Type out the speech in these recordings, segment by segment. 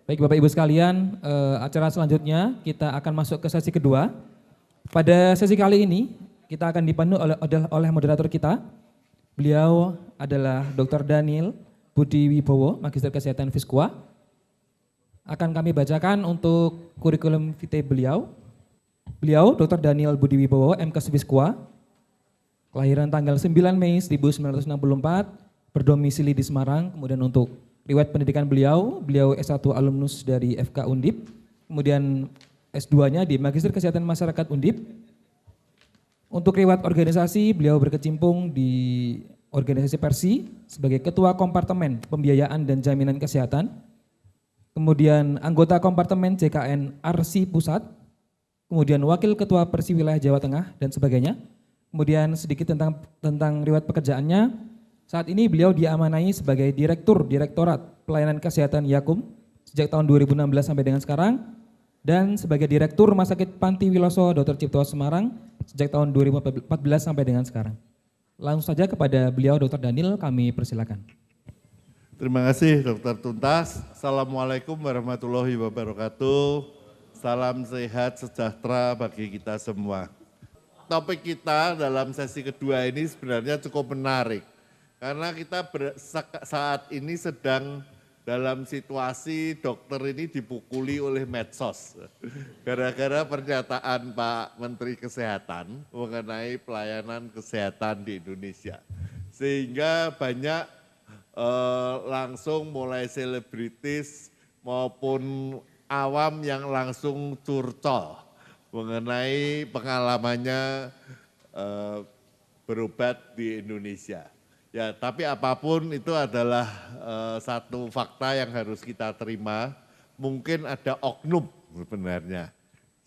Baik Bapak Ibu sekalian, acara selanjutnya kita akan masuk ke sesi kedua. Pada sesi kali ini kita akan dipandu oleh moderator kita. Beliau adalah Dr. Daniel Budi Wibowo, Magister Kesehatan Fiskua. Akan kami bacakan untuk kurikulum vitae beliau. Beliau Dr. Daniel Budi Wibowo, MKes Fiskua, kelahiran tanggal 9 Mei 1964, berdomisili di Semarang. Kemudian untuk riwayat pendidikan beliau S1 alumnus dari FK Undip, kemudian S2-nya di Magister Kesehatan Masyarakat Undip. Untuk riwayat organisasi, beliau berkecimpung di organisasi Persi sebagai Ketua Kompartemen Pembiayaan dan Jaminan Kesehatan, kemudian anggota Kompartemen JKN Arsi Pusat, kemudian Wakil Ketua Persi Wilayah Jawa Tengah dan sebagainya. Kemudian sedikit tentang riwayat pekerjaannya. Saat ini beliau diamanai sebagai Direktorat Pelayanan Kesehatan Yakum sejak tahun 2016 sampai dengan sekarang, dan sebagai Direktur Rumah Sakit Panti Wiloso Dr. Cipto Semarang sejak tahun 2014 sampai dengan sekarang. Langsung saja kepada beliau Dr. Daniel, kami persilakan. Terima kasih Dr. Tuntas. Assalamualaikum warahmatullahi wabarakatuh. Salam sehat sejahtera bagi kita semua. Topik kita dalam sesi kedua ini sebenarnya cukup menarik. Karena kita saat ini sedang dalam situasi dokter ini dipukuli oleh medsos. Gara-gara pernyataan Pak Menteri Kesehatan mengenai pelayanan kesehatan di Indonesia. Sehingga banyak langsung mulai selebritis maupun awam yang langsung curcol mengenai pengalamannya berobat di Indonesia. Ya, tapi apapun itu adalah satu fakta yang harus kita terima. Mungkin ada oknum sebenarnya.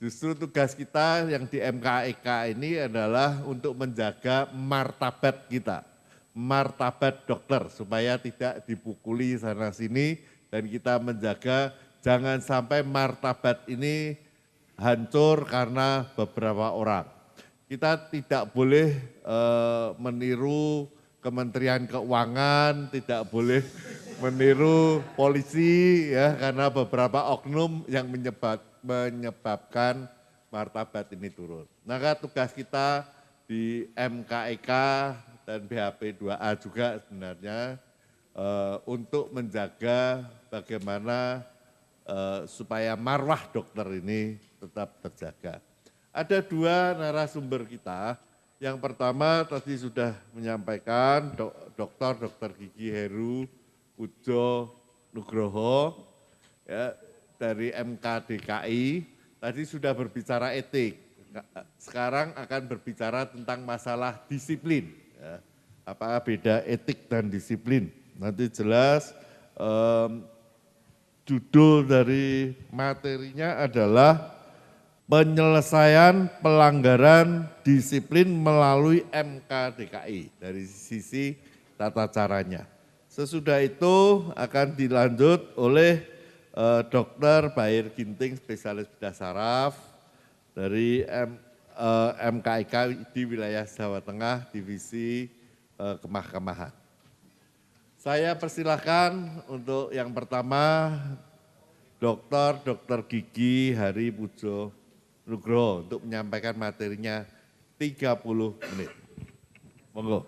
Justru tugas kita yang di MKEK ini adalah untuk menjaga martabat kita, martabat dokter, supaya tidak dipukuli sana-sini, dan kita menjaga jangan sampai martabat ini hancur karena beberapa orang. Kita tidak boleh meniru Kementerian Keuangan, tidak boleh meniru polisi ya, karena beberapa oknum yang menyebabkan martabat ini turun. Maka tugas kita di MKEK dan BHP2A juga sebenarnya untuk menjaga bagaimana supaya marwah dokter ini tetap terjaga. Ada dua narasumber kita. Yang pertama tadi sudah menyampaikan Dr. Gigi Heru Pujo Nugroho ya, dari MKDKI, tadi sudah berbicara etik, sekarang akan berbicara tentang masalah disiplin. Ya. Apa beda etik dan disiplin? Nanti jelas judul dari materinya adalah penyelesaian pelanggaran disiplin melalui MKDKI dari sisi tata caranya. Sesudah itu akan dilanjut oleh Dr. Bair Ginting, spesialis bedah saraf dari MKIK di wilayah Jawa Tengah, divisi kemahkamahan. Saya persilahkan untuk yang pertama Dr. Gigi Hari Pujo Nugroho untuk menyampaikan materinya 30 menit. Monggo.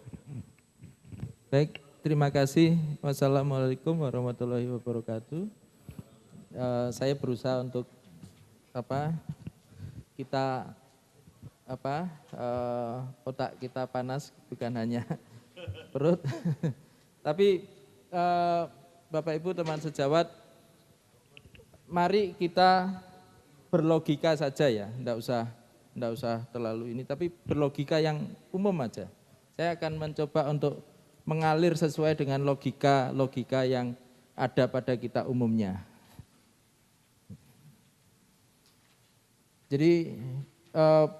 Baik, terima kasih. Wassalamualaikum warahmatullahi wabarakatuh. Saya berusaha untuk otak kita panas, bukan hanya perut. Tapi Bapak Ibu teman sejawat, mari kita berlogika saja ya, enggak usah terlalu ini, tapi berlogika yang umum aja. Saya akan mencoba untuk mengalir sesuai dengan logika yang ada pada kita umumnya. Jadi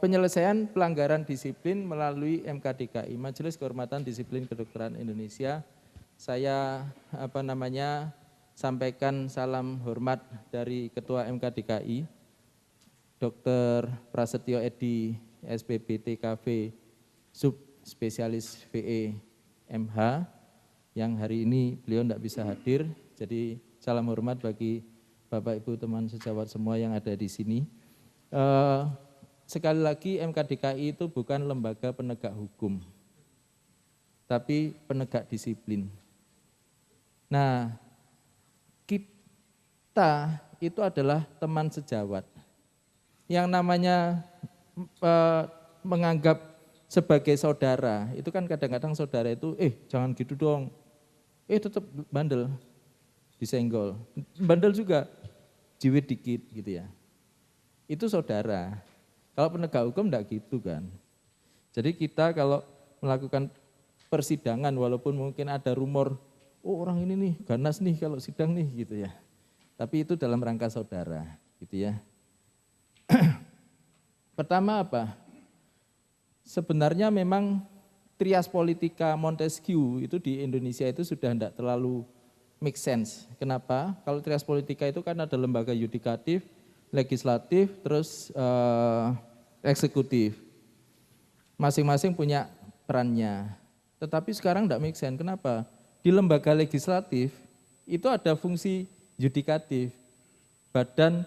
penyelesaian pelanggaran disiplin melalui MKDKI, Majelis Kehormatan Disiplin Kedokteran Indonesia. Saya sampaikan salam hormat dari Ketua MKDKI, Dr. Prasetyo Edi, SPB TKV, Subspesialis VE MH, yang hari ini beliau tidak bisa hadir. Jadi salam hormat bagi Bapak Ibu teman sejawat semua yang ada di sini. Sekali lagi MKDKI itu bukan lembaga penegak hukum, tapi penegak disiplin. Nah, kita itu adalah teman sejawat. Yang namanya menganggap sebagai saudara, itu kan kadang-kadang saudara itu, jangan gitu dong, tetap bandel, disenggol. Bandel juga, jiwit dikit gitu ya. Itu saudara. Kalau penegak hukum enggak gitu kan. Jadi kita kalau melakukan persidangan walaupun mungkin ada rumor, orang ini nih ganas nih kalau sidang nih gitu ya. Tapi itu dalam rangka saudara gitu ya. Pertama apa? Sebenarnya memang trias politika Montesquieu itu di Indonesia itu sudah tidak terlalu make sense. Kenapa? Kalau trias politika itu kan ada lembaga yudikatif, legislatif, terus eksekutif. Masing-masing punya perannya. Tetapi sekarang tidak make sense. Kenapa? Di lembaga legislatif itu ada fungsi yudikatif, badan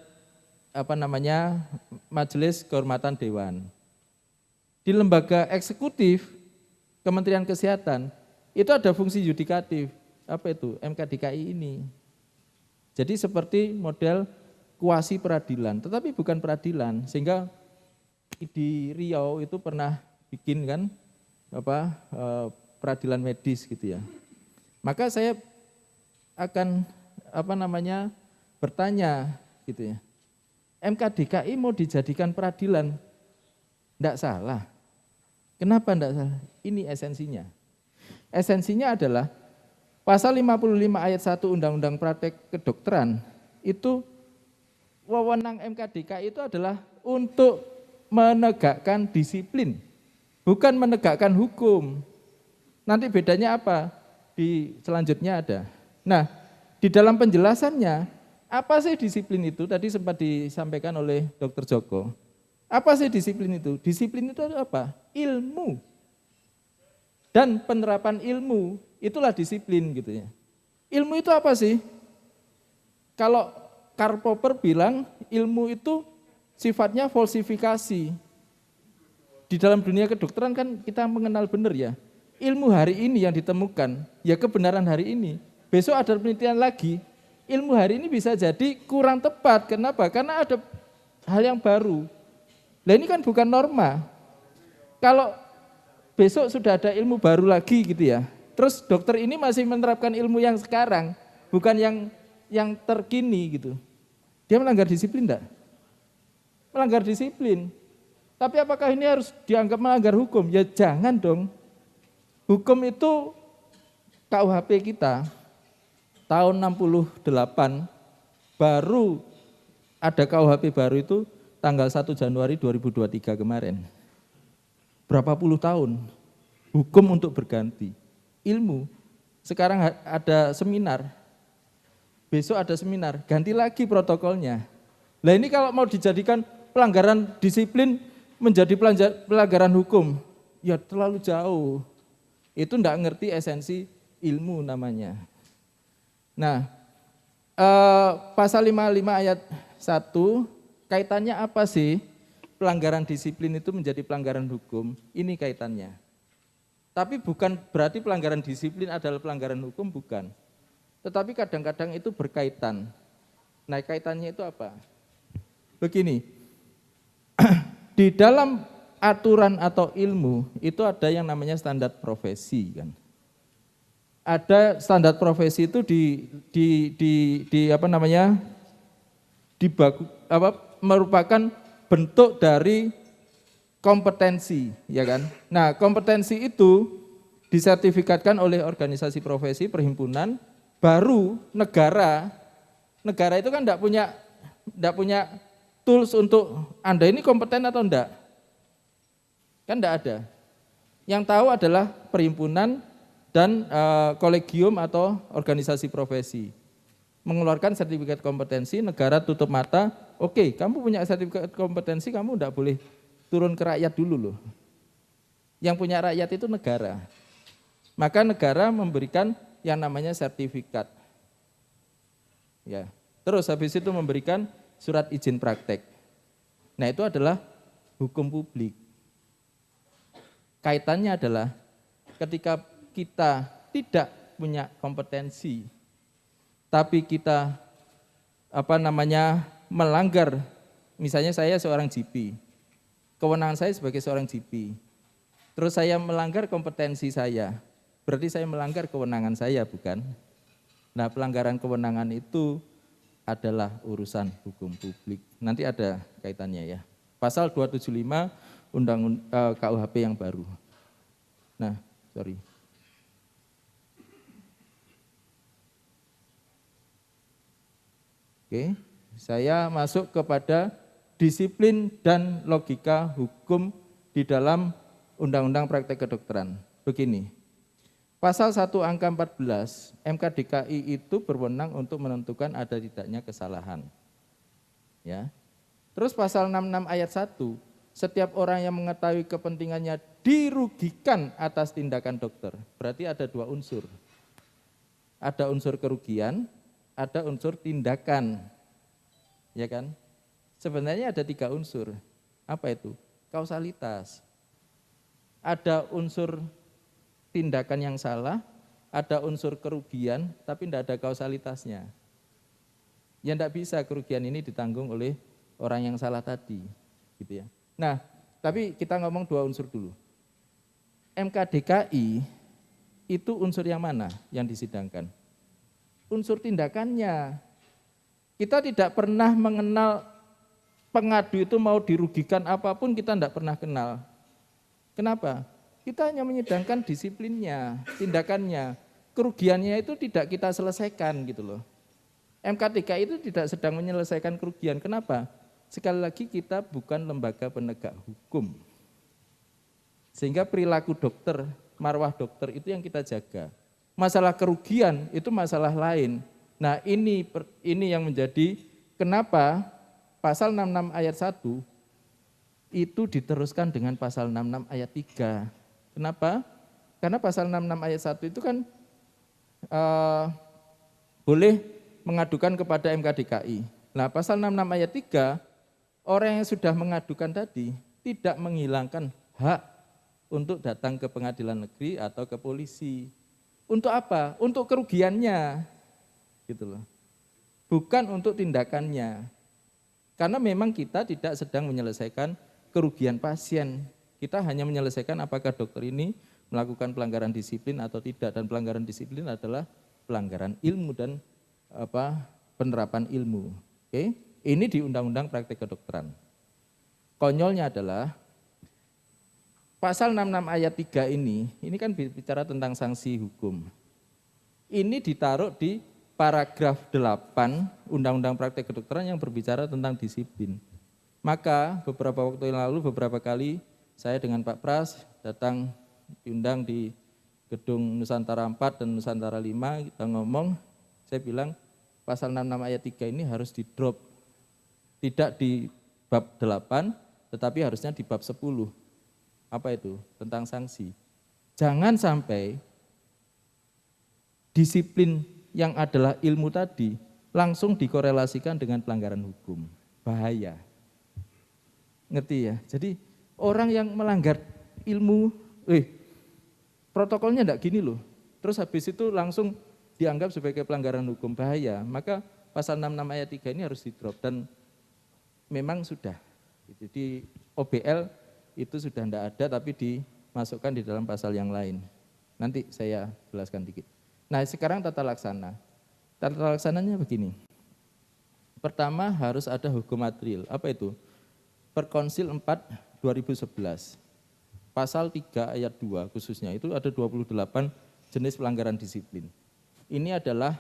Majelis Kehormatan Dewan. Di lembaga eksekutif, Kementerian Kesehatan, itu ada fungsi yudikatif. Apa itu? MKDKI ini. Jadi seperti model kuasi peradilan, tetapi bukan peradilan. Sehingga di Riau itu pernah bikin kan peradilan medis gitu ya. Maka saya akan bertanya gitu ya. MKDKI mau dijadikan peradilan, enggak salah. Kenapa enggak salah? Ini esensinya. Esensinya adalah pasal 55 ayat 1 Undang-Undang Praktek Kedokteran itu wewenang MKDKI itu adalah untuk menegakkan disiplin, bukan menegakkan hukum. Nanti bedanya apa? Di selanjutnya ada. Nah, di dalam penjelasannya, apa sih disiplin itu? Tadi sempat disampaikan oleh Dr. Joko. Apa sih disiplin itu? Disiplin itu apa? Ilmu. Dan penerapan ilmu, itulah disiplin gitu ya. Ilmu itu apa sih? Kalau Karl Popper bilang ilmu itu sifatnya falsifikasi. Di dalam dunia kedokteran kan kita mengenal benar ya. Ilmu hari ini yang ditemukan, ya kebenaran hari ini. Besok ada penelitian lagi, ilmu hari ini bisa jadi kurang tepat. Kenapa? Karena ada hal yang baru. Nah ini kan bukan norma. Kalau besok sudah ada ilmu baru lagi gitu ya. Terus dokter ini masih menerapkan ilmu yang sekarang, bukan yang terkini gitu. Dia melanggar disiplin enggak? Melanggar disiplin. Tapi apakah ini harus dianggap melanggar hukum? Ya jangan dong. Hukum itu KUHP kita tahun 68 baru ada KUHP baru itu tanggal 1 Januari 2023 kemarin. Berapa puluh tahun hukum untuk berganti. Ilmu. Sekarang ada seminar. Besok ada seminar, ganti lagi protokolnya. Nah ini kalau mau dijadikan pelanggaran disiplin menjadi pelanggaran hukum, ya terlalu jauh. Itu enggak ngerti esensi ilmu namanya. Nah, pasal 55 ayat 1, kaitannya apa sih pelanggaran disiplin itu menjadi pelanggaran hukum? Ini kaitannya. Tapi bukan berarti pelanggaran disiplin adalah pelanggaran hukum, bukan. Tetapi kadang-kadang itu berkaitan. Nah, kaitannya itu apa? Begini, di dalam aturan atau ilmu itu ada yang namanya standar profesi kan. Ada standar profesi itu merupakan bentuk dari kompetensi, ya kan? Nah, kompetensi itu disertifikatkan oleh organisasi profesi, perhimpunan, baru negara itu kan enggak punya tools untuk Anda ini kompeten atau enggak. Kan enggak ada. Yang tahu adalah perhimpunan dan kolegium atau organisasi profesi. Mengeluarkan sertifikat kompetensi, negara tutup mata, oke, kamu punya sertifikat kompetensi, kamu enggak boleh turun ke rakyat dulu loh. Yang punya rakyat itu negara. Maka negara memberikan yang namanya sertifikat. Ya. Terus habis itu memberikan surat izin praktek. Nah itu adalah hukum publik. Kaitannya adalah ketika kita tidak punya kompetensi, tapi kita melanggar, misalnya saya seorang GP, kewenangan saya sebagai seorang GP, terus saya melanggar kompetensi saya, berarti saya melanggar kewenangan saya, bukan? Nah pelanggaran kewenangan itu adalah urusan hukum publik. Nanti ada kaitannya ya. Pasal 275 KUHP yang baru. Nah, sorry. Oke, saya masuk kepada disiplin dan logika hukum di dalam Undang-Undang Praktek Kedokteran. Begini, pasal 1 angka 14, MK DKI itu berwenang untuk menentukan ada tidaknya kesalahan. Ya. Terus pasal 66 ayat 1, setiap orang yang mengetahui kepentingannya dirugikan atas tindakan dokter. Berarti ada dua unsur. Ada unsur kerugian, ada unsur tindakan. Ya kan? Sebenarnya ada 3 unsur. Apa itu? Kausalitas. Ada unsur tindakan yang salah, ada unsur kerugian, tapi tidak ada kausalitasnya. Ya tidak bisa kerugian ini ditanggung oleh orang yang salah tadi, gitu ya. Nah, tapi kita ngomong 2 unsur dulu. MK DKI itu unsur yang mana yang disidangkan? Unsur tindakannya. Kita tidak pernah mengenal pengadu itu mau dirugikan apapun, kita tidak pernah kenal. Kenapa? Kita hanya menyidangkan disiplinnya, tindakannya. Kerugiannya itu tidak kita selesaikan gitu loh. MK3 itu tidak sedang menyelesaikan kerugian. Kenapa? Sekali lagi kita bukan lembaga penegak hukum. Sehingga perilaku dokter, marwah dokter itu yang kita jaga. Masalah kerugian itu masalah lain. Nah ini yang menjadi kenapa pasal 66 ayat 1 itu diteruskan dengan pasal 66 ayat 3. Kenapa? Karena pasal 66 ayat 1 itu kan boleh mengadukan kepada MK DKI. Nah pasal 66 ayat 3, orang yang sudah mengadukan tadi tidak menghilangkan hak untuk datang ke pengadilan negeri atau ke polisi. Untuk apa? Untuk kerugiannya. Gitu loh. Bukan untuk tindakannya. Karena memang kita tidak sedang menyelesaikan kerugian pasien. Kita hanya menyelesaikan apakah dokter ini melakukan pelanggaran disiplin atau tidak. Dan pelanggaran disiplin adalah pelanggaran ilmu dan penerapan ilmu. Oke? Ini di Undang-Undang Praktek Kedokteran. Konyolnya adalah pasal 66 ayat 3 ini kan bicara tentang sanksi hukum. Ini ditaruh di paragraf 8 Undang-Undang Praktek Kedokteran yang berbicara tentang disiplin. Maka beberapa waktu yang lalu, beberapa kali saya dengan Pak Pras datang diundang di gedung Nusantara 4 dan Nusantara 5, kita ngomong, saya bilang pasal 66 ayat 3 ini harus di-drop. Tidak di bab 8, tetapi harusnya di bab 10. Apa itu? Tentang sanksi. Jangan sampai disiplin yang adalah ilmu tadi langsung dikorelasikan dengan pelanggaran hukum. Bahaya. Ngerti ya? Jadi orang yang melanggar ilmu, protokolnya enggak gini loh. Terus habis itu langsung dianggap sebagai pelanggaran hukum, bahaya. Maka pasal 66 ayat 3 ini harus di-drop dan memang sudah. Jadi OBL itu sudah tidak ada tapi dimasukkan di dalam pasal yang lain. Nanti saya jelaskan dikit. Nah sekarang tata laksana. Tata laksananya begini. Pertama harus ada hukum material. Apa itu? Perkonsil 4 2011. Pasal 3 ayat 2 khususnya itu ada 28 jenis pelanggaran disiplin. Ini adalah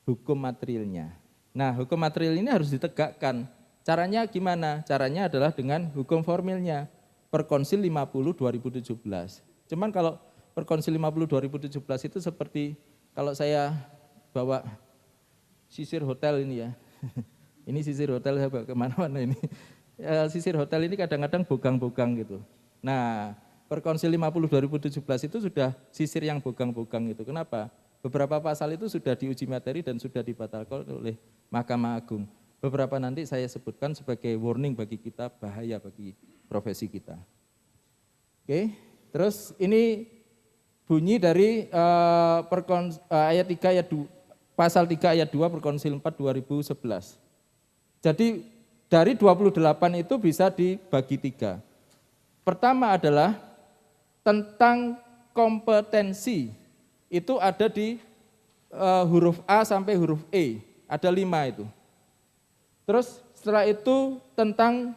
hukum materialnya. Nah hukum material ini harus ditegakkan. Caranya gimana? Caranya adalah dengan hukum formilnya. Perkonsil 50 2017. Cuman kalau Perkonsil 50 2017 itu seperti kalau saya bawa sisir hotel ini ya. Ini sisir hotel saya bawa kemana-mana ini. Sisir hotel ini kadang-kadang bogang-bogang gitu. Nah Perkonsil 50 2017 itu sudah sisir yang bogang-bogang itu. Kenapa? Beberapa pasal itu sudah diuji materi dan sudah dibatalkan oleh Mahkamah Agung. Beberapa nanti saya sebutkan sebagai warning bagi kita, bahaya bagi profesi kita. Oke, terus ini bunyi dari ayat 3 ayat 2, pasal 3 ayat 2 Perkonsil 4 2011. Jadi dari 28 itu bisa dibagi 3. Pertama adalah tentang kompetensi. Itu ada di huruf A sampai huruf E, ada 5 itu. Terus setelah itu tentang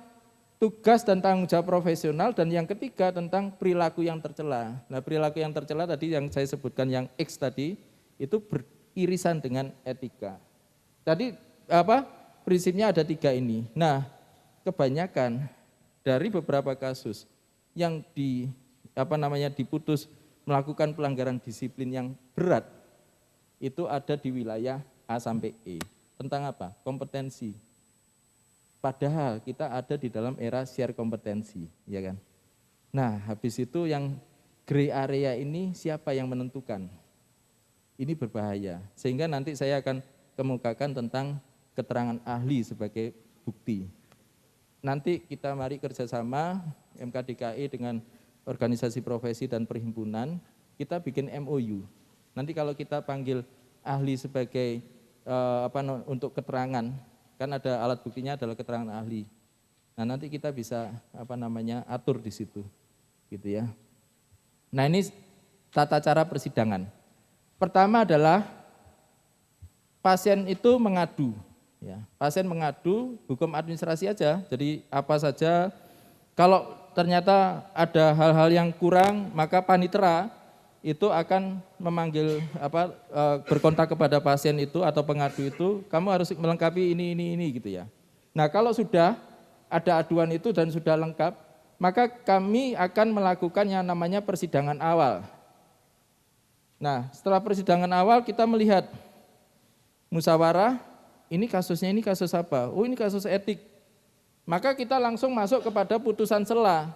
tugas dan tanggung jawab profesional, dan yang ketiga tentang perilaku yang tercela. Nah, perilaku yang tercela tadi yang saya sebutkan yang X tadi, itu beririsan dengan etika. Tadi prinsipnya ada 3 ini. Nah, kebanyakan dari beberapa kasus yang diputus melakukan pelanggaran disiplin yang berat, itu ada di wilayah A sampai E. Tentang apa? Kompetensi. Padahal kita ada di dalam era share kompetensi, ya kan? Nah, habis itu yang gray area ini siapa yang menentukan? Ini berbahaya. Sehingga nanti saya akan kemukakan tentang keterangan ahli sebagai bukti. Nanti kita mari kerjasama MKDKI dengan organisasi profesi dan perhimpunan, kita bikin MOU. Nanti kalau kita panggil ahli sebagai untuk keterangan, kan ada alat buktinya adalah keterangan ahli. Nah, nanti kita bisa atur di situ, gitu ya. Nah, ini tata cara persidangan. Pertama adalah pasien itu mengadu. Ya, pasien mengadu, hukum administrasi aja. Jadi apa saja, kalau ternyata ada hal-hal yang kurang, maka panitera itu akan memanggil berkontak kepada pasien itu atau pengadu itu, kamu harus melengkapi ini gitu ya. Nah, kalau sudah ada aduan itu dan sudah lengkap, maka kami akan melakukan yang namanya persidangan awal. Nah, setelah persidangan awal kita melihat musyawarah, ini kasusnya ini kasus apa? Oh, ini kasus etik. Maka kita langsung masuk kepada putusan sela.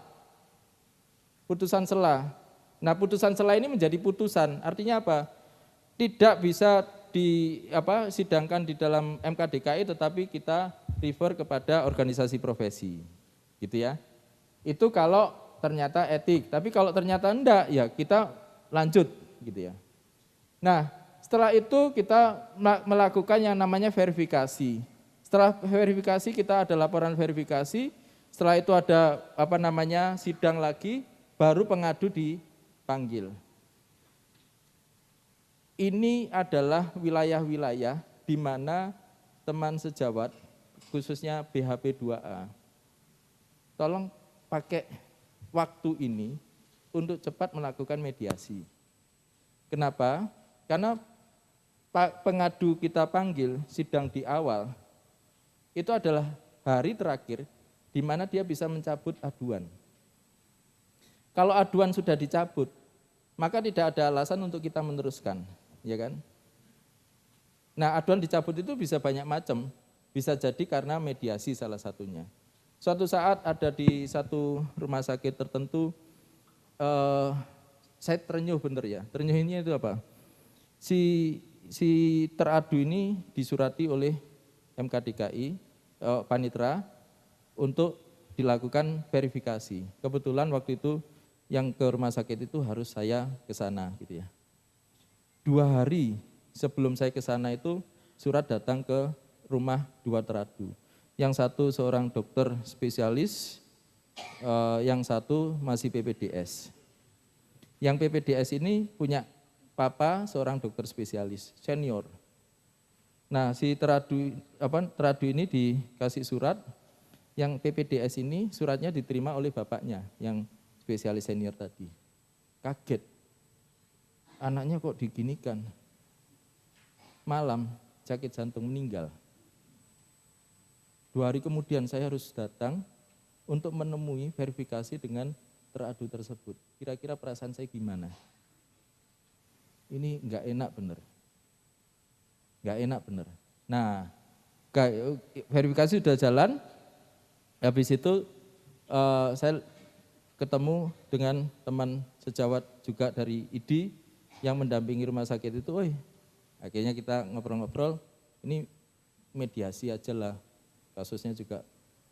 Putusan sela. Nah, putusan sela ini menjadi putusan. Artinya apa? Tidak bisa disidangkan di dalam MKDKI, tetapi kita refer kepada organisasi profesi. Gitu ya. Itu kalau ternyata etik. Tapi kalau ternyata enggak, ya kita lanjut gitu ya. Nah, setelah itu kita melakukan yang namanya verifikasi. Setelah verifikasi kita ada laporan verifikasi, setelah itu ada sidang lagi, baru pengadu dipanggil. Ini adalah wilayah-wilayah di mana teman sejawat, khususnya BHP 2A, tolong pakai waktu ini untuk cepat melakukan mediasi. Kenapa? Karena pengadu kita panggil, sidang di awal, itu adalah hari terakhir di mana dia bisa mencabut aduan. Kalau aduan sudah dicabut, maka tidak ada alasan untuk kita meneruskan, ya kan? Nah, aduan dicabut itu bisa banyak macam, bisa jadi karena mediasi salah satunya. Suatu saat ada di satu rumah sakit tertentu, saya terenyuh bener ya, terenyuh ini itu apa? Si teradu ini disurati oleh MKDKI, panitera, untuk dilakukan verifikasi. Kebetulan waktu itu yang ke rumah sakit itu harus saya ke sana gitu ya. 2 hari sebelum saya ke sana itu surat datang ke rumah 2 teradu. Yang satu seorang dokter spesialis, yang satu masih PPDS. Yang PPDS ini punya papa seorang dokter spesialis senior. Nah, si teradu ini dikasih surat, yang PPDS ini suratnya diterima oleh bapaknya yang spesialis senior tadi. Kaget. Anaknya kok diginikan. Malam sakit jantung meninggal. 2 hari kemudian saya harus datang untuk menemui verifikasi dengan teradu tersebut. Kira-kira perasaan saya gimana? Ini enggak enak bener. Enggak enak bener. Nah, verifikasi sudah jalan, habis itu saya ketemu dengan teman sejawat juga dari ID yang mendampingi rumah sakit itu, akhirnya kita ngobrol-ngobrol, ini mediasi aja lah, kasusnya juga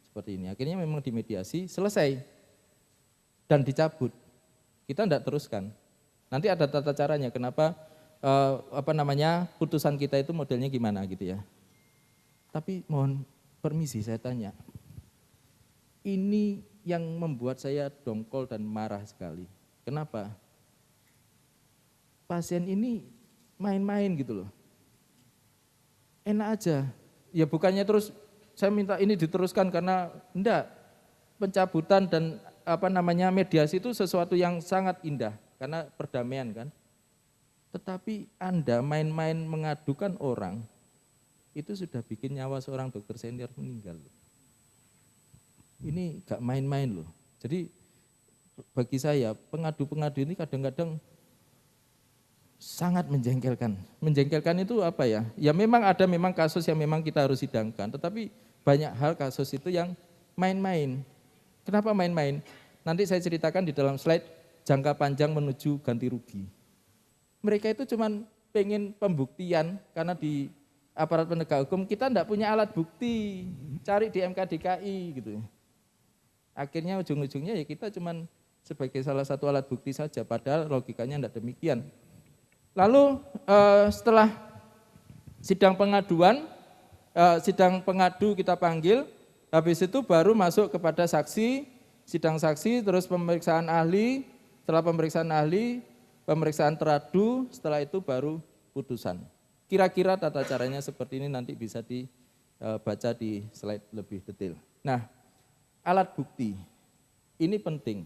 seperti ini. Akhirnya memang dimediasi, selesai dan dicabut. Kita tidak teruskan. Nanti ada tata caranya. Kenapa putusan kita itu modelnya gimana gitu ya. Tapi mohon permisi saya tanya. Ini yang membuat saya dongkol dan marah sekali. Kenapa? Pasien ini main-main gitu loh. Enak aja. Ya bukannya terus saya minta ini diteruskan karena enggak. Pencabutan dan mediasi itu sesuatu yang sangat indah karena perdamaian kan. Tetapi Anda main-main mengadukan orang itu sudah bikin nyawa seorang dokter senior meninggal. Ini gak main-main loh. Jadi bagi saya pengadu-pengadu ini kadang-kadang sangat menjengkelkan. Menjengkelkan itu apa ya? Ya memang ada kasus yang memang kita harus sidangkan, tetapi banyak hal kasus itu yang main-main. Kenapa main-main? Nanti saya ceritakan di dalam slide jangka panjang menuju ganti rugi. Mereka itu cuman pengen pembuktian karena di aparat penegak hukum kita enggak punya alat bukti, cari di MK DKI gitu. Akhirnya ujung-ujungnya ya kita cuman sebagai salah satu alat bukti saja, padahal logikanya enggak demikian. Lalu setelah sidang pengaduan, sidang pengadu kita panggil, habis itu baru masuk kepada saksi, sidang saksi, terus pemeriksaan ahli, setelah pemeriksaan ahli, pemeriksaan teradu, setelah itu baru putusan. Kira-kira tata caranya seperti ini nanti bisa dibaca di slide lebih detail. Nah, alat bukti, ini penting.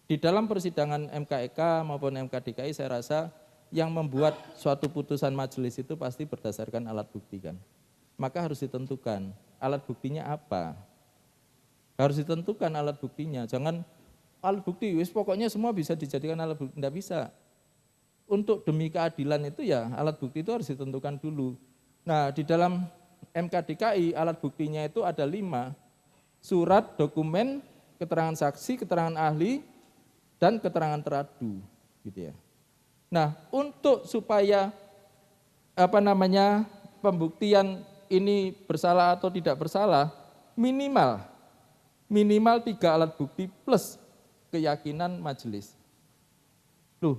Di dalam persidangan MKEK maupun MKDKI saya rasa yang membuat suatu putusan majelis itu pasti berdasarkan alat bukti kan. Maka harus ditentukan alat buktinya apa. Harus ditentukan alat buktinya, jangan alat bukti, pokoknya semua bisa dijadikan alat bukti, tidak bisa. Untuk demi keadilan itu ya alat bukti itu harus ditentukan dulu. Nah di dalam MKDKI alat buktinya itu ada 5, surat, dokumen, keterangan saksi, keterangan ahli, dan keterangan teradu, gitu ya. Nah, untuk supaya pembuktian ini bersalah atau tidak bersalah, minimal 3 alat bukti plus keyakinan majelis. Loh,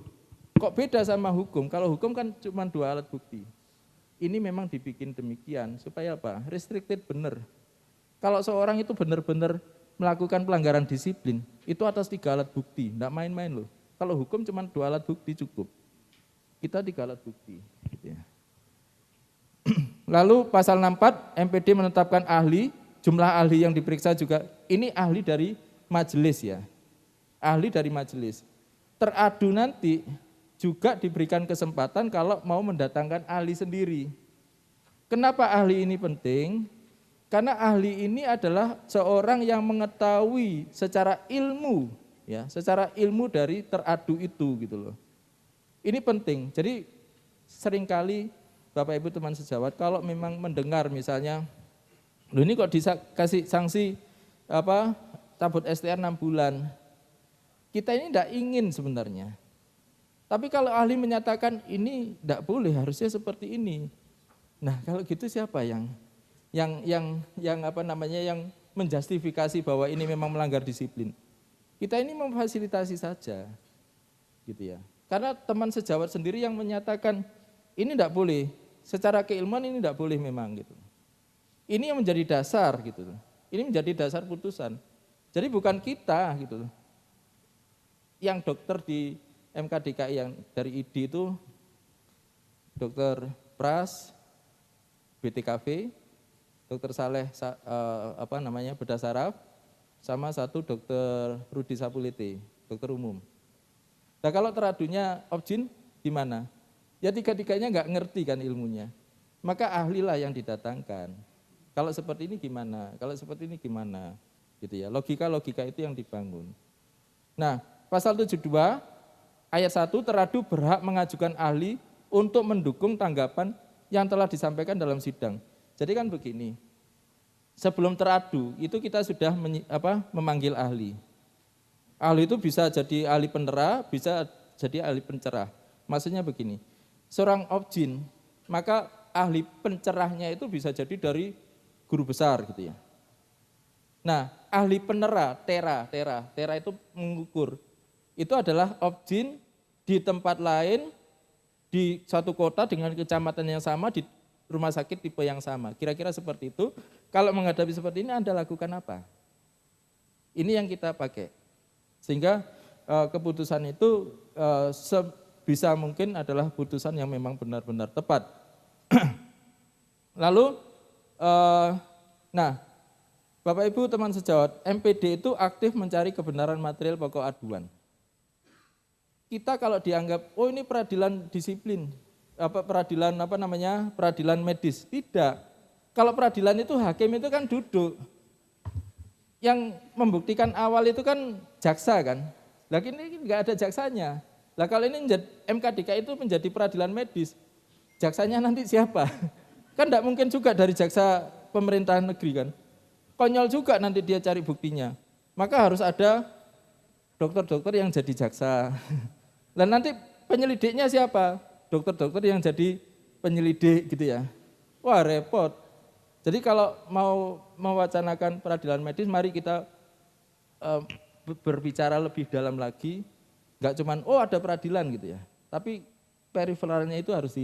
kok beda sama hukum? Kalau hukum kan cuma 2 alat bukti. Ini memang dibikin demikian supaya apa? Restricted benar. Kalau seorang itu benar-benar melakukan pelanggaran disiplin, itu atas 3 alat bukti, enggak main-main loh. Kalau hukum cuma 2 alat bukti cukup. Kita 3 alat bukti. Gitu ya. Lalu pasal 64, MPD menetapkan ahli, jumlah ahli yang diperiksa juga, ini ahli dari majelis ya. Ahli dari majelis. Teradu nanti juga diberikan kesempatan kalau mau mendatangkan ahli sendiri. Kenapa ahli ini penting? Karena ahli ini adalah seorang yang mengetahui secara ilmu, ya, secara ilmu dari teradu itu gitu loh. Ini penting. Jadi seringkali Bapak Ibu teman sejawat kalau memang mendengar misalnya, loh ini kok dikasih sanksi cabut STR 6 bulan. Kita ini tidak ingin sebenarnya. Tapi kalau ahli menyatakan ini tidak boleh, harusnya seperti ini. Nah, kalau gitu siapa yang menjustifikasi bahwa ini memang melanggar disiplin? Kita ini memfasilitasi saja. Gitu ya. Karena teman sejawat sendiri yang menyatakan ini tidak boleh, secara keilmuan ini tidak boleh memang gitu. Ini yang menjadi dasar gitu. Ini menjadi dasar putusan. Jadi bukan kita gitu. Yang dokter di MKDKI yang dari ID itu Dokter Pras, BTKV, Dokter Saleh bedah saraf, sama satu Dokter Rudi Sapulite, dokter umum. Nah kalau teradunya Objin gimana? Ya 3-3-nya nggak ngerti kan ilmunya. Maka ahlilah yang didatangkan. Kalau seperti ini gimana? Kalau seperti ini gimana? Gitu ya. Logika-logika itu yang dibangun. Nah, pasal 72 ayat 1 teradu berhak mengajukan ahli untuk mendukung tanggapan yang telah disampaikan dalam sidang. Jadi kan begini. Sebelum teradu itu kita sudah memanggil ahli. Ahli itu bisa jadi ahli penera, bisa jadi ahli pencerah. Maksudnya begini, seorang objin, maka ahli pencerahnya itu bisa jadi dari guru besar gitu ya. Nah, ahli penera, tera itu mengukur. Itu adalah objin di tempat lain, di suatu kota dengan kecamatan yang sama, di rumah sakit tipe yang sama. Kira-kira seperti itu. Kalau menghadapi seperti ini, Anda lakukan apa? Ini yang kita pakai. Sehingga keputusan itu sebisa mungkin adalah putusan yang memang benar-benar tepat. Lalu, nah, Bapak Ibu teman sejawat, MPD itu aktif mencari kebenaran material pokok aduan. Kita kalau dianggap, oh ini peradilan disiplin, peradilan medis. Tidak. Kalau peradilan itu hakim itu kan duduk. Yang membuktikan awal itu kan jaksa kan. Lah ini enggak ada jaksanya. Lah kalau ini MKDK itu menjadi peradilan medis, jaksanya nanti siapa? Kan enggak mungkin juga dari jaksa pemerintahan negeri kan. Konyol juga nanti dia cari buktinya. Maka harus ada dokter-dokter yang jadi jaksa. Dan nanti penyelidiknya siapa? Dokter-dokter yang jadi penyelidik gitu ya. Wah repot. Jadi kalau mau mewacanakan peradilan medis, mari kita berbicara lebih dalam lagi. Enggak cuman ada peradilan gitu ya. Tapi periferalnya itu harus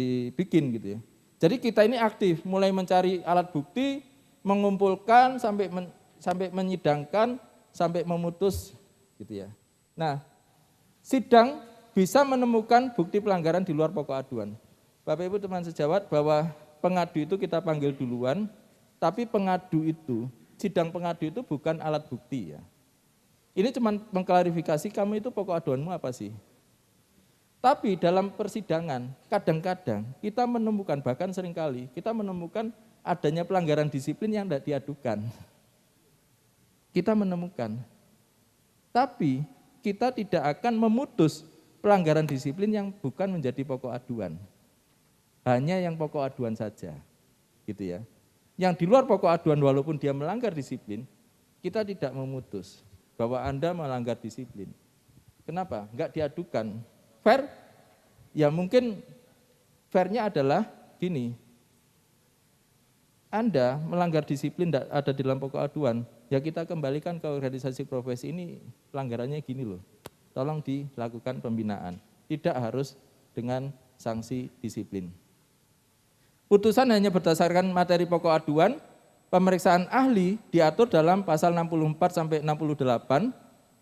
dibikin gitu ya. Jadi kita ini aktif, mulai mencari alat bukti, mengumpulkan sampai menyidangkan, sampai memutus gitu ya. Nah, sidang bisa menemukan bukti pelanggaran di luar pokok aduan. Bapak Ibu teman sejawat bahwa pengadu itu kita panggil duluan, tapi sidang pengadu itu bukan alat bukti ya. Ini cuma mengklarifikasi kamu itu pokok aduanmu apa sih? Tapi dalam persidangan, kadang-kadang kita menemukan, bahkan seringkali, kita menemukan adanya pelanggaran disiplin yang tidak diadukan. Kita menemukan. Tapi kita tidak akan memutus pelanggaran disiplin yang bukan menjadi pokok aduan. Hanya yang pokok aduan saja. Gitu ya. Yang di luar pokok aduan walaupun dia melanggar disiplin, kita tidak memutus bahwa Anda melanggar disiplin. Kenapa? Enggak diadukan. Fair, ya mungkin fairnya adalah gini, Anda melanggar disiplin ada di dalam pokok aduan, ya kita kembalikan ke organisasi profesi ini pelanggarannya gini loh, tolong dilakukan pembinaan, tidak harus dengan sanksi disiplin. Putusan hanya berdasarkan materi pokok aduan, pemeriksaan ahli diatur dalam pasal 64 sampai 68,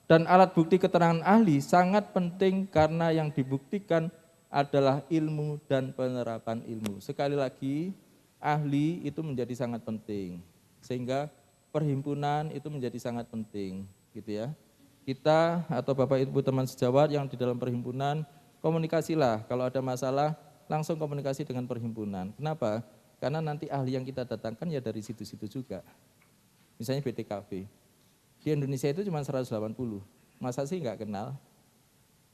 dan alat bukti keterangan ahli sangat penting karena yang dibuktikan adalah ilmu dan penerapan ilmu. Sekali lagi, ahli itu menjadi sangat penting. Sehingga perhimpunan itu menjadi sangat penting, gitu ya. Kita atau Bapak Ibu teman sejawat yang di dalam perhimpunan, komunikasilah. Kalau ada masalah, langsung komunikasi dengan perhimpunan. Kenapa? Karena nanti ahli yang kita datangkan ya dari situ-situ juga. Misalnya BTKV. Di Indonesia itu cuma 180, masa sih nggak kenal?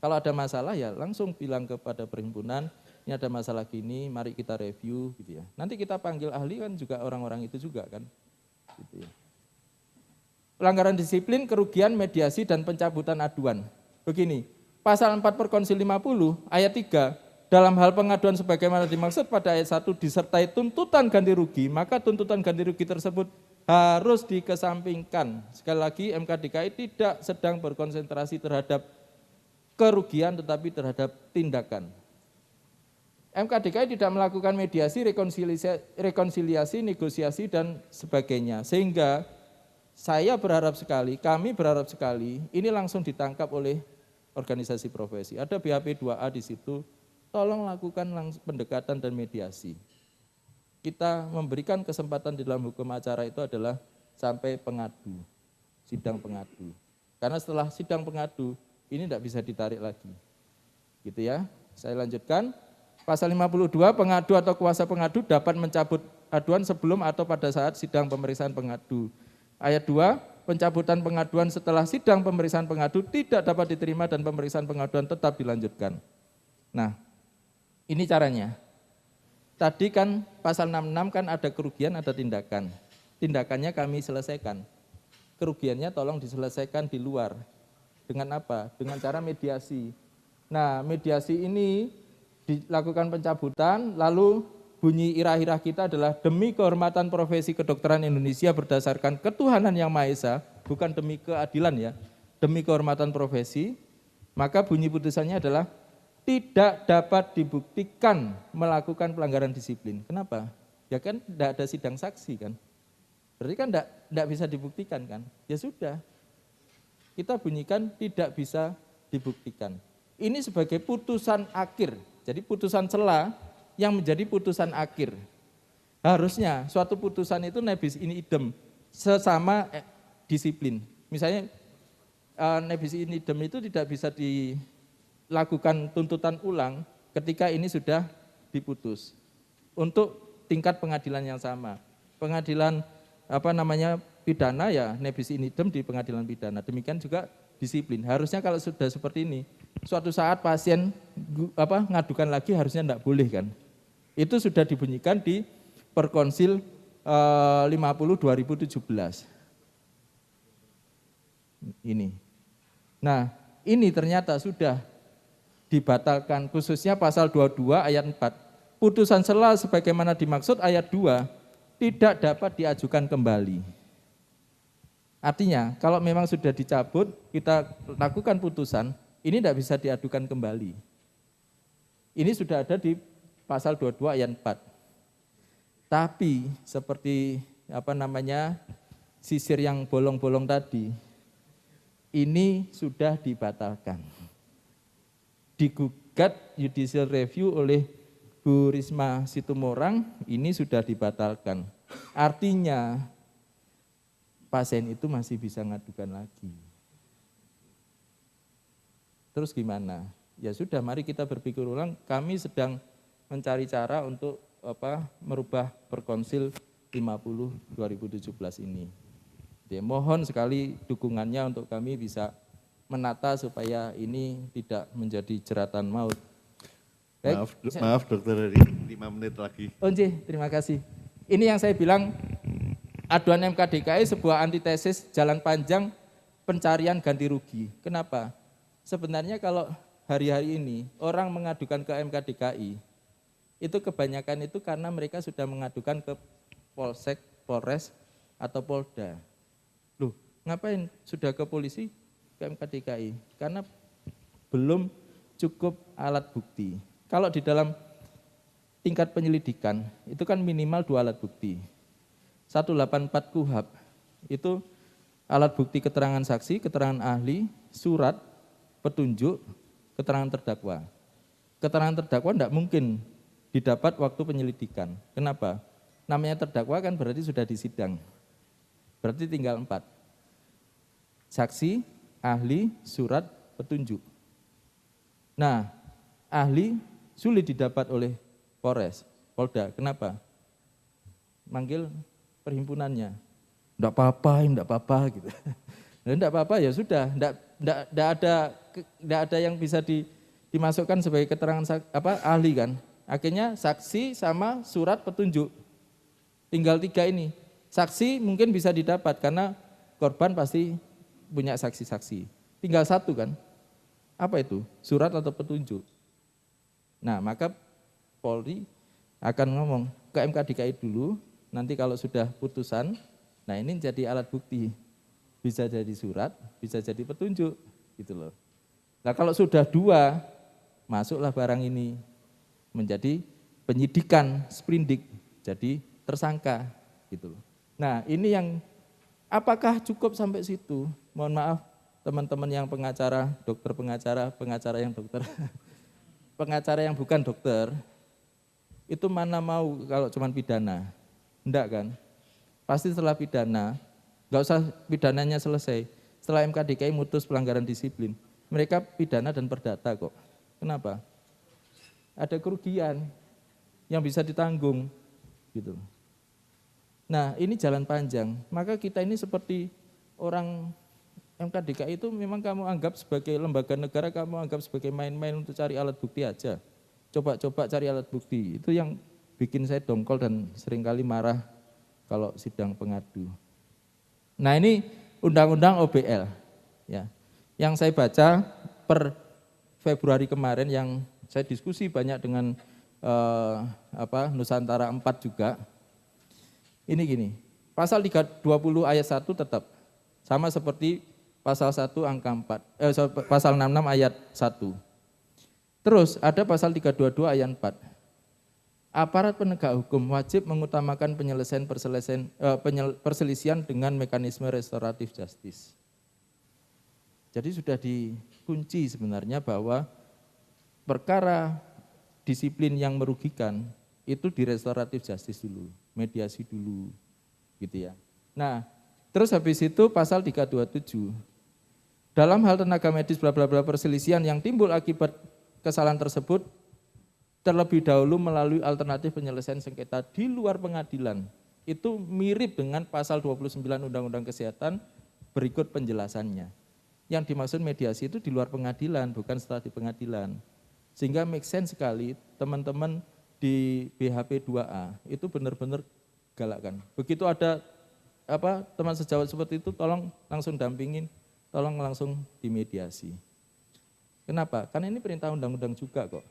Kalau ada masalah ya langsung bilang kepada perhimpunan, ini ada masalah gini, mari kita review gitu ya. Nanti kita panggil ahli kan juga orang-orang itu juga kan. Gitu ya. Pelanggaran disiplin, kerugian, mediasi, dan pencabutan aduan. Begini, pasal 4 Perkonsil 50 ayat 3, dalam hal pengaduan sebagaimana dimaksud pada ayat 1 disertai tuntutan ganti rugi, maka tuntutan ganti rugi tersebut harus dikesampingkan. Sekali lagi MKDKI tidak sedang berkonsentrasi terhadap kerugian tetapi terhadap tindakan. MKDKI tidak melakukan mediasi, rekonsiliasi, negosiasi dan sebagainya. Sehingga saya berharap sekali, kami berharap sekali ini langsung ditangkap oleh organisasi profesi. Ada BHP 2A di situ, tolong lakukan pendekatan dan mediasi. Kita memberikan kesempatan di dalam hukum acara itu adalah sampai pengadu, sidang pengadu. Karena setelah sidang pengadu, ini tidak bisa ditarik lagi. Gitu ya, saya lanjutkan. Pasal 52, pengadu atau kuasa pengadu dapat mencabut aduan sebelum atau pada saat sidang pemeriksaan pengadu. Ayat 2, pencabutan pengaduan setelah sidang pemeriksaan pengadu tidak dapat diterima dan pemeriksaan pengaduan tetap dilanjutkan. Nah, ini caranya. Tadi kan pasal 66 kan ada kerugian, ada tindakan. Tindakannya kami selesaikan. Kerugiannya tolong diselesaikan di luar. Dengan apa? Dengan cara mediasi. Nah, mediasi ini dilakukan pencabutan, lalu bunyi irah-irah kita adalah demi kehormatan profesi kedokteran Indonesia berdasarkan ketuhanan yang Maha Esa, bukan demi keadilan ya, demi kehormatan profesi, maka bunyi putusannya adalah tidak dapat dibuktikan melakukan pelanggaran disiplin. Kenapa? Ya kan tidak ada sidang saksi kan. Berarti kan tidak bisa dibuktikan kan. Ya sudah, kita bunyikan tidak bisa dibuktikan. Ini sebagai putusan akhir. Jadi putusan sela yang menjadi putusan akhir. Harusnya suatu putusan itu nebis in idem, sesama disiplin. Misalnya nebis in idem itu tidak bisa dilakukan tuntutan ulang ketika ini sudah diputus. Untuk tingkat pengadilan yang sama. Pengadilan pidana ya nebis in idem di pengadilan pidana. Demikian juga disiplin. Harusnya kalau sudah seperti ini, suatu saat pasien ngadukan lagi harusnya tidak boleh kan. Itu sudah dibunyikan di Perkonsil 50 2017. Ini. Nah, ini ternyata sudah dibatalkan khususnya pasal 22 ayat 4. Putusan sela sebagaimana dimaksud ayat 2 tidak dapat diajukan kembali. Artinya, kalau memang sudah dicabut, kita lakukan putusan, ini tidak bisa diadukan kembali. Ini sudah ada di pasal 22 ayat 4. Tapi seperti sisir yang bolong-bolong tadi, ini sudah dibatalkan. Digugat judicial review oleh Bu Risma Situmorang, ini sudah dibatalkan. Artinya pasien itu masih bisa ngadukan lagi. Terus gimana? Ya sudah, mari kita berpikir ulang. Kami sedang mencari cara untuk merubah Perkonsil 50 2017 ini. Ya, mohon sekali dukungannya untuk kami bisa menata supaya ini tidak menjadi jeratan maut. Baik, Maaf dokter, 5 menit lagi. Terima kasih. Ini yang saya bilang, aduan MK DKI sebuah antitesis jalan panjang pencarian ganti rugi. Kenapa? Sebenarnya kalau hari-hari ini orang mengadukan ke MK DKI, itu kebanyakan itu karena mereka sudah mengadukan ke Polsek, Polres, atau Polda. Loh, ngapain sudah ke polisi, ke MK DKI? Karena belum cukup alat bukti. Kalau di dalam tingkat penyelidikan, itu kan minimal 2 alat bukti. 184 KUHP, itu alat bukti keterangan saksi, keterangan ahli, surat, petunjuk, keterangan terdakwa. Keterangan terdakwa tidak mungkin didapat waktu penyelidikan. Kenapa? Namanya terdakwa kan berarti sudah disidang. Berarti tinggal 4. Saksi, ahli, surat, petunjuk. Nah, ahli sulit didapat oleh Polres, Polda. Kenapa? Manggil perhimpunannya. Enggak apa-apa gitu. Nah, enggak apa-apa ya sudah, enggak ada yang bisa dimasukkan sebagai keterangan ahli kan. Akhirnya saksi sama surat petunjuk. Tinggal 3 ini. Saksi mungkin bisa didapat karena korban pasti punya saksi-saksi. Tinggal 1 kan. Apa itu? Surat atau petunjuk. Nah, maka Polri akan ngomong ke MK DKI dulu, nanti kalau sudah putusan, nah ini jadi alat bukti. Bisa jadi surat, bisa jadi petunjuk, gitu loh. Nah, kalau sudah 2, masuklah barang ini menjadi penyidikan sprindik, jadi tersangka, gitu loh. Nah, ini yang apakah cukup sampai situ? Mohon maaf teman-teman yang pengacara, dokter pengacara yang dokter. Pengacara yang bukan dokter, itu mana mau kalau cuma pidana? Enggak kan? Pasti setelah pidana, enggak usah pidananya selesai. Setelah MK DKI mutus pelanggaran disiplin, mereka pidana dan perdata kok. Kenapa? Ada kerugian yang bisa ditanggung, gitu. Nah, ini jalan panjang. Maka kita ini seperti orang MK DKI itu memang kamu anggap sebagai lembaga negara, kamu anggap sebagai main-main untuk cari alat bukti aja. Coba-coba cari alat bukti. Itu yang bikin saya dongkol dan seringkali marah kalau sidang pengadu. Nah, ini Undang-Undang OBL. Ya. Yang saya baca per Februari kemarin yang saya diskusi banyak dengan Nusantara 4 juga. Ini gini, pasal 320 ayat 1 tetap sama seperti pasal 1 angka 4, pasal 66 ayat 1. Terus ada pasal 322 ayat 4. Aparat penegak hukum wajib mengutamakan perselisihan dengan mekanisme restoratif justice. Jadi sudah dikunci sebenarnya bahwa perkara disiplin yang merugikan itu di restoratif justice dulu, mediasi dulu, gitu ya. Nah, terus habis itu pasal 327. Dalam hal tenaga medis bla bla bla perselisihan yang timbul akibat kesalahan tersebut terlebih dahulu melalui alternatif penyelesaian sengketa di luar pengadilan. Itu mirip dengan pasal 29 Undang-Undang Kesehatan, berikut penjelasannya. Yang dimaksud mediasi itu di luar pengadilan, bukan setelah di pengadilan. Sehingga make sense sekali teman-teman di BHP 2A itu benar-benar galakkan. Begitu ada teman sejawat seperti itu, tolong langsung dampingin, tolong langsung dimediasi. Kenapa? Karena ini perintah undang-undang juga kok.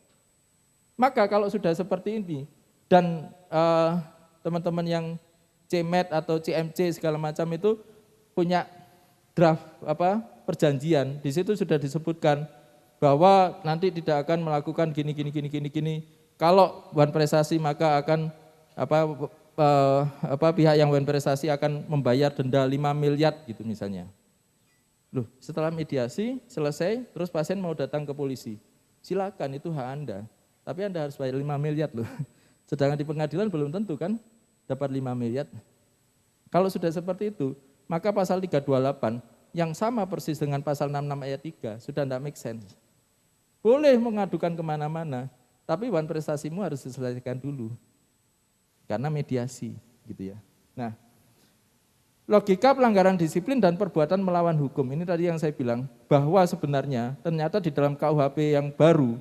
Maka kalau sudah seperti ini dan teman-teman yang CMED atau CMC segala macam itu punya draft perjanjian, di situ sudah disebutkan bahwa nanti tidak akan melakukan gini. Kalau wan prestasi maka akan pihak yang wan prestasi akan membayar denda 5 miliar gitu misalnya. Loh, setelah mediasi selesai terus pasien mau datang ke polisi. Silakan, itu hak Anda. Tapi Anda harus bayar 5 miliar loh. Sedangkan di pengadilan belum tentu kan dapat 5 miliar. Kalau sudah seperti itu, maka pasal 328 yang sama persis dengan pasal 66 ayat 3 sudah tidak make sense. Boleh mengadukan kemana-mana, tapi wan prestasimu harus diselesaikan dulu. Karena mediasi gitu ya. Nah, logika pelanggaran disiplin dan perbuatan melawan hukum, ini tadi yang saya bilang, bahwa sebenarnya ternyata di dalam KUHP yang baru,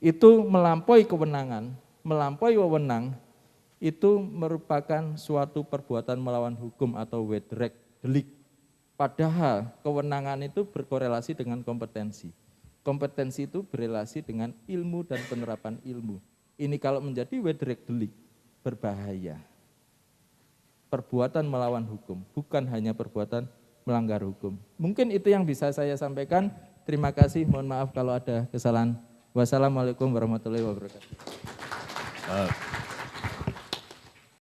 itu melampaui kewenangan, melampaui wewenang, itu merupakan suatu perbuatan melawan hukum atau wedrek delik. Padahal kewenangan itu berkorelasi dengan kompetensi. Kompetensi itu berrelasi dengan ilmu dan penerapan ilmu. Ini kalau menjadi wedrek delik, berbahaya. Perbuatan melawan hukum, bukan hanya perbuatan melanggar hukum. Mungkin itu yang bisa saya sampaikan. Terima kasih, mohon maaf kalau ada kesalahan. Wassalamualaikum warahmatullahi wabarakatuh.